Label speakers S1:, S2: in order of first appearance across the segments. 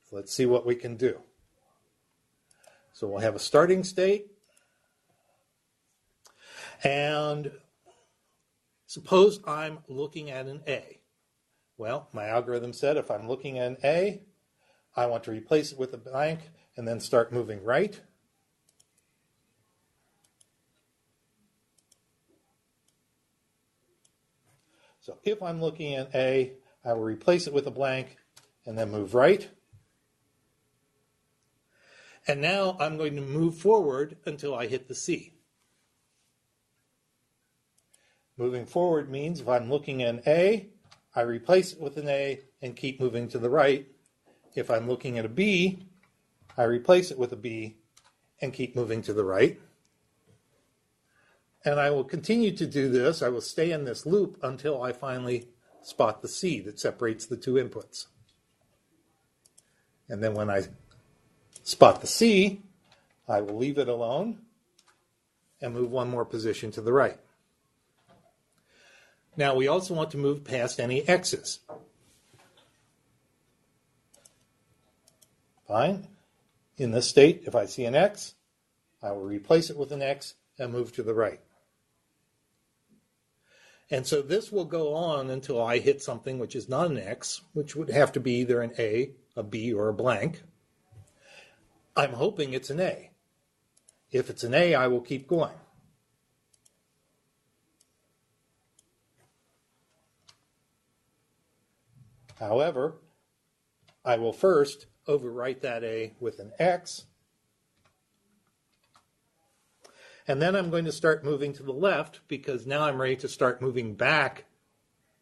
S1: So let's see what we can do. So we'll have a starting state. And suppose I'm looking at an A. Well, my algorithm said if I'm looking at an A, I want to replace it with a blank and then start moving right. So if I'm looking at A, I will replace it with a blank and then move right. And now I'm going to move forward until I hit the C. Moving forward means if I'm looking at an A, I replace it with an A and keep moving to the right. If I'm looking at a B, I replace it with a B and keep moving to the right. And I will continue to do this. I will stay in this loop until I finally spot the C that separates the two inputs. And then when I spot the C, I will leave it alone and move one more position to the right. Now we also want to move past any X's. Fine. In this state, if I see an X, I will replace it with an X and move to the right. And so this will go on until I hit something which is not an X, which would have to be either an A, a B, or a blank. I'm hoping it's an A. If it's an A, I will keep going. However, I will first overwrite that A with an X. And then I'm going to start moving to the left because now I'm ready to start moving back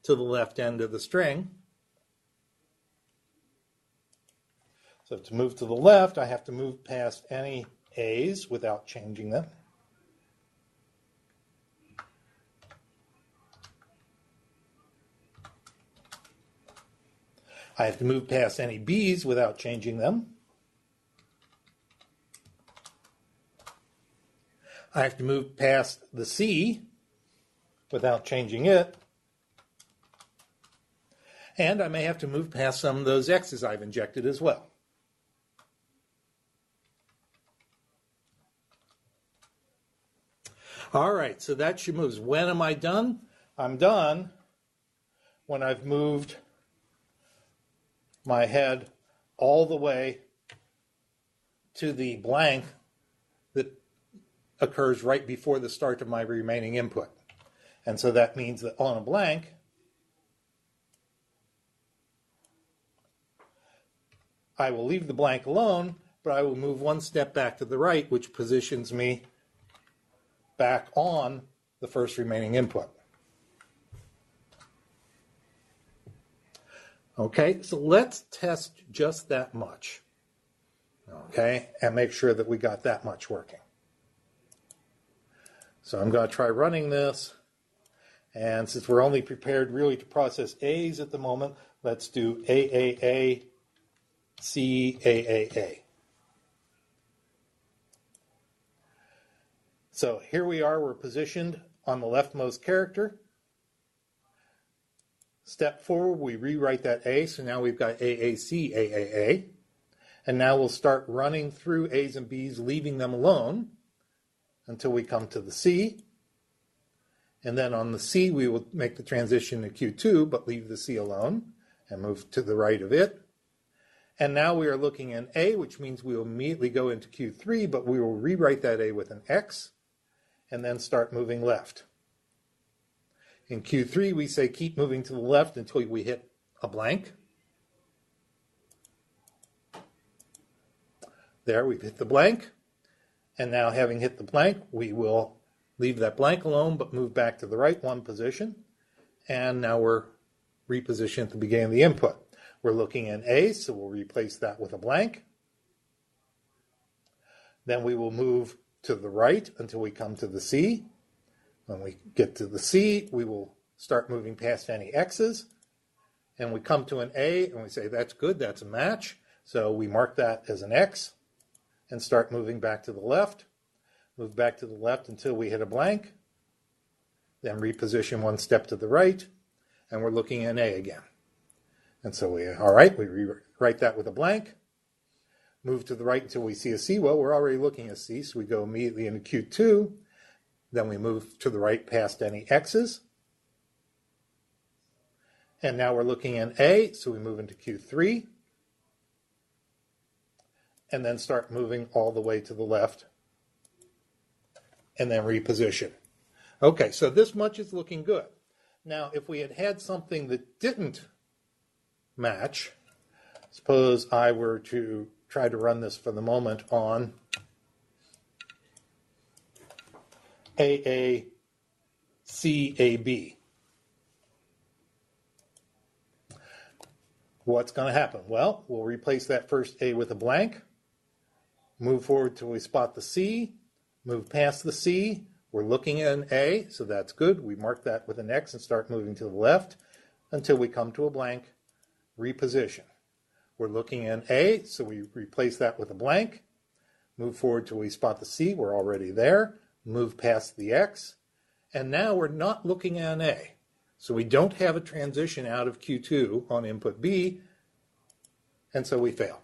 S1: to the left end of the string. So to move to the left, I have to move past any A's without changing them. I have to move past any B's without changing them. I have to move past the C without changing it. And I may have to move past some of those X's I've injected as well. All right, so that should move. When am I done? I'm done when I've moved my head all the way to the blank that occurs right before the start of my remaining input. And so that means that on a blank, I will leave the blank alone, but I will move one step back to the right, which positions me back on the first remaining input. Okay, so let's test just that much. Okay, and make sure that we got that much working. So I'm going to try running this. And since we're only prepared really to process A's at the moment, let's do AAA, C, AAA. So here we are, we're positioned on the leftmost character. Step forward, we rewrite that A, so now we've got AAC, AAA. And now we'll start running through A's and B's, leaving them alone until we come to the C. And then on the C, we will make the transition to Q2, but leave the C alone and move to the right of it. And now we are looking at A, which means we will immediately go into Q3, but we will rewrite that A with an X and then start moving left. In Q3, we say keep moving to the left until we hit a blank. There, we've hit the blank. And now having hit the blank, we will leave that blank alone, but move back to the right one position. And now we're repositioned at the beginning of the input. We're looking at A, so we'll replace that with a blank. Then we will move to the right until we come to the C. When we get to the C, we will start moving past any X's. And we come to an A, and we say, that's good, that's a match. So we mark that as an X and start moving back to the left. Move back to the left until we hit a blank. Then reposition one step to the right, and we're looking at A again. And so all right, we rewrite that with a blank, move to the right until we see a C. Well, we're already looking at C, so we go immediately into Q2. Then we move to the right past any X's. And now we're looking at A, so we move into Q3. And then start moving all the way to the left. And then reposition. Okay, so this much is looking good. Now, if we had had something that didn't match, suppose I were to try to run this for the moment on AACAB. What's going to happen? Well, we'll replace that first A with a blank, move forward till we spot the C, move past the C. We're looking at an A, so that's good. We mark that with an X and start moving to the left until we come to a blank, reposition. We're looking at an A, so we replace that with a blank, move forward till we spot the C. We're already there. Move past the X, and now we're not looking at an A. So we don't have a transition out of Q2 on input B, and so we fail.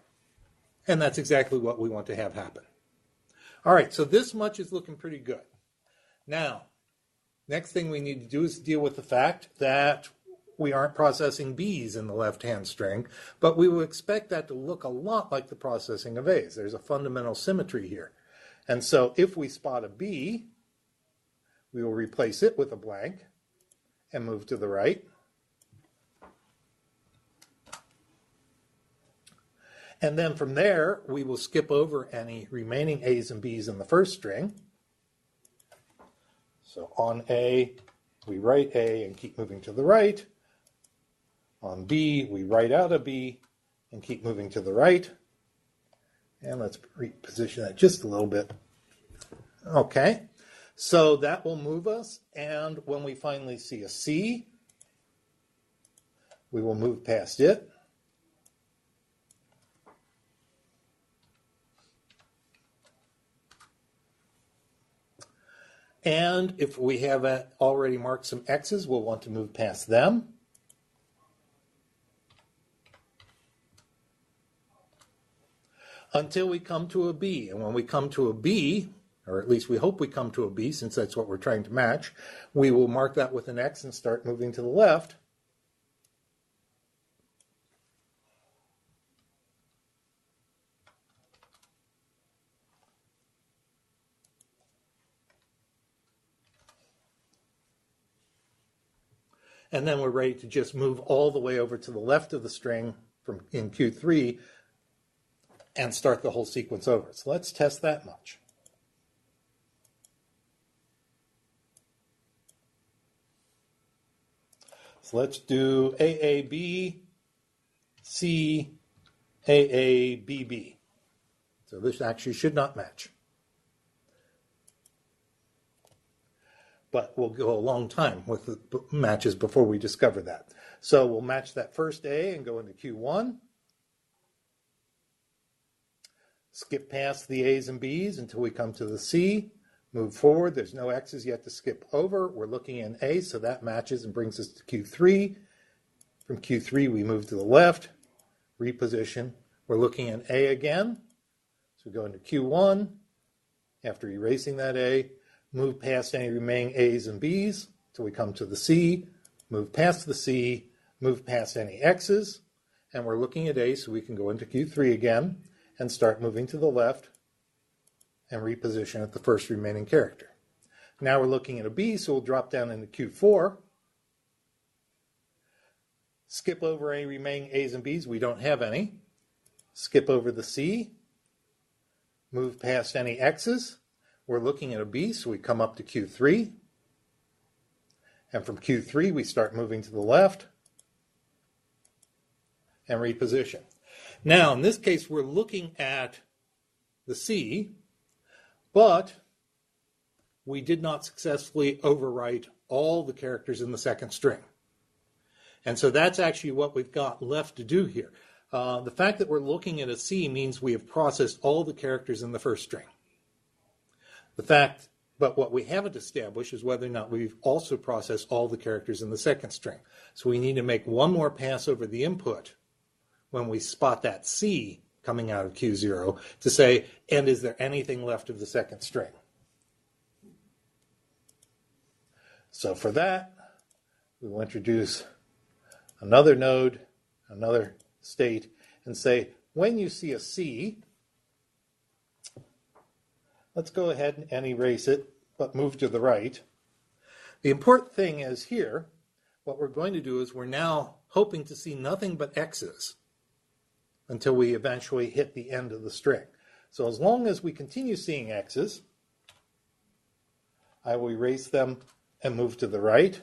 S1: And that's exactly what we want to have happen. All right, so this much is looking pretty good. Now, next thing we need to do is deal with the fact that we aren't processing B's in the left-hand string, but we would expect that to look a lot like the processing of A's. There's a fundamental symmetry here. And so if we spot a B, we will replace it with a blank and move to the right. And then from there, we will skip over any remaining A's and B's in the first string. So on A, we write A and keep moving to the right. On B, we write out a B and keep moving to the right. And let's reposition that just a little bit. Okay, so that will move us. And when we finally see a C, we will move past it. And if we have already marked some X's, we'll want to move past them. Until we come to a B. And when we come to a B, or at least we hope we come to a B, since that's what we're trying to match, we will mark that with an X and start moving to the left. And then we're ready to just move all the way over to the left of the string in Q3 and start the whole sequence over. So let's test that much. So let's do AAB, C, AABB. So this actually should not match. But we'll go a long time with the matches before we discover that. So we'll match that first A and go into Q1. Skip past the A's and B's until we come to the C. Move forward. There's no X's yet to skip over. We're looking in A, so that matches and brings us to Q3. From Q3, we move to the left, reposition. We're looking in A again. So we go into Q1. After erasing that A, move past any remaining A's and B's till we come to the C. Move past the C. Move past any X's. And we're looking at A, so we can go into Q3 again and start moving to the left and reposition at the first remaining character. Now we're looking at a B, so we'll drop down into Q4. Skip over any remaining A's and B's. We don't have any. Skip over the C. Move past any X's. We're looking at a B, so we come up to Q3. And from Q3, we start moving to the left and reposition. Now, in this case, we're looking at the C, but we did not successfully overwrite all the characters in the second string. And so that's actually what we've got left to do here. The fact that we're looking at a C means we have processed all the characters in the first string. But what we haven't established is whether or not we've also processed all the characters in the second string. So we need to make one more pass over the input when we spot that C coming out of Q0 to say, and is there anything left of the second string? So for that, we will introduce another node, another state, and say, when you see a C, let's go ahead and erase it, but move to the right. The important thing is here, what we're going to do is we're now hoping to see nothing but X's until we eventually hit the end of the string. So as long as we continue seeing X's, I will erase them and move to the right.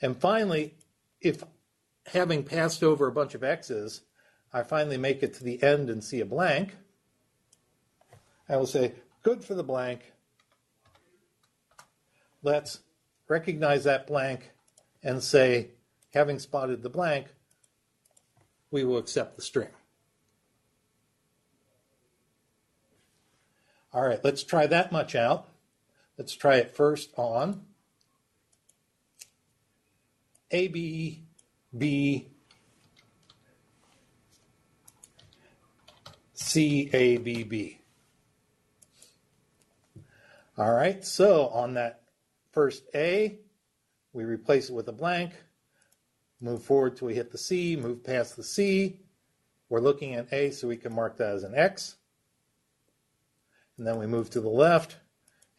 S1: And finally, if having passed over a bunch of X's, I finally make it to the end and see a blank, I will say, good for the blank. Let's recognize that blank and say, having spotted the blank, we will accept the string. All right, let's try that much out. Let's try it first on A, B, B, C, A, B, B. All right, so on that first A, we replace it with a blank, move forward till we hit the C, move past the C. We're looking at A, so we can mark that as an X. And then we move to the left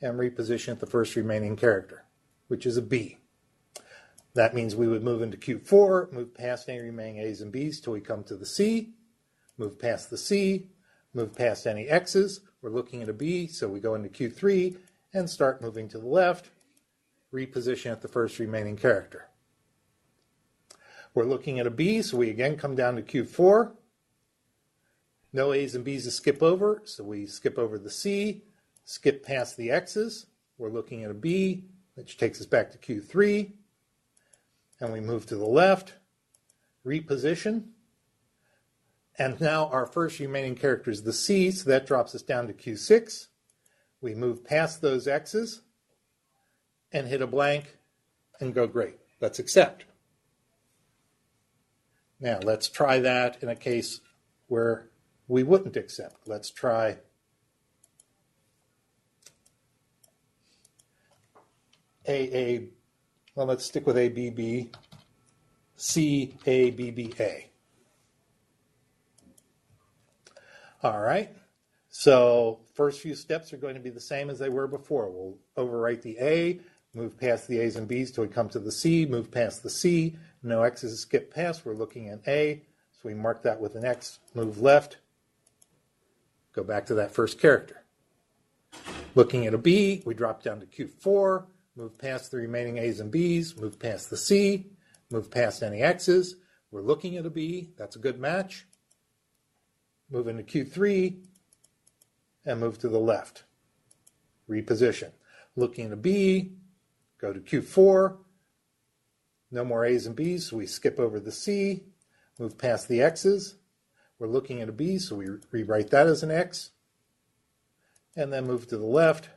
S1: and reposition the first remaining character, which is a B. That means we would move into Q4, move past any remaining A's and B's till we come to the C, move past the C, move past any X's. We're looking at a B, so we go into Q3 and start moving to the left, reposition at the first remaining character. We're looking at a B, so we again come down to Q4. No A's and B's to skip over, so we skip over the C, skip past the X's. We're looking at a B, which takes us back to Q3. And we move to the left, reposition. And now our first remaining character is the C, so that drops us down to Q6. We move past those X's and hit a blank and go great. Let's accept. Now let's try that in a case where we wouldn't accept. Let's try AA. Well, let's stick with ABB, CABBA. All right, so first few steps are going to be the same as they were before. We'll overwrite the A, move past the A's and B's till we come to the C, move past the C, no X's to skip past, we're looking at A, so we mark that with an X, move left, go back to that first character. Looking at a B, we drop down to Q4, move past the remaining A's and B's, move past the C, move past any X's. We're looking at a B, that's a good match. Move into Q3 and move to the left. Reposition. Looking at a B, go to Q4. No more A's and B's, so we skip over the C, move past the X's. We're looking at a B, so we rewrite that as an X. And then move to the left.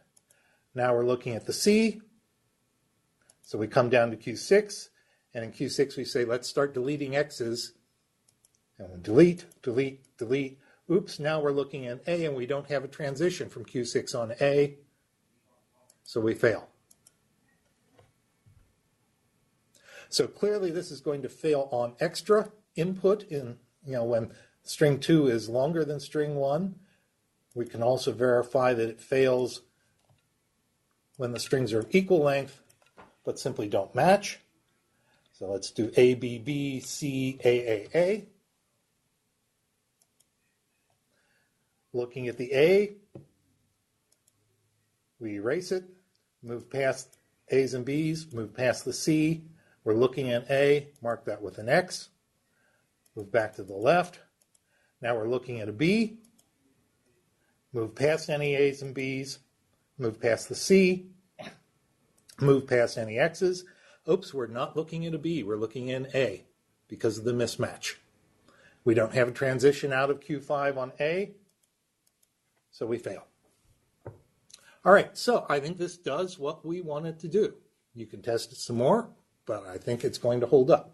S1: Now we're looking at the C. So we come down to Q6, and in Q6 we say, let's start deleting X's. And we delete, delete, delete. Oops, now we're looking at A, and we don't have a transition from Q6 on A, so we fail. So clearly this is going to fail on extra input in, when string 2 is longer than string 1. We can also verify that it fails when the strings are of equal length, but simply don't match. So let's do A, B, B, C, A, A, A. Looking at the A, we erase it, move past A's and B's, move past the C. We're looking at A, mark that with an X. Move back to the left. Now we're looking at a B. Move past any A's and B's, move past the C, move past any X's. Oops, we're not looking at a B, we're looking in A because of the mismatch. We don't have a transition out of Q5 on A, so we fail. All right, so I think this does what we wanted to do. You can test it some more. but I think it's going to hold up.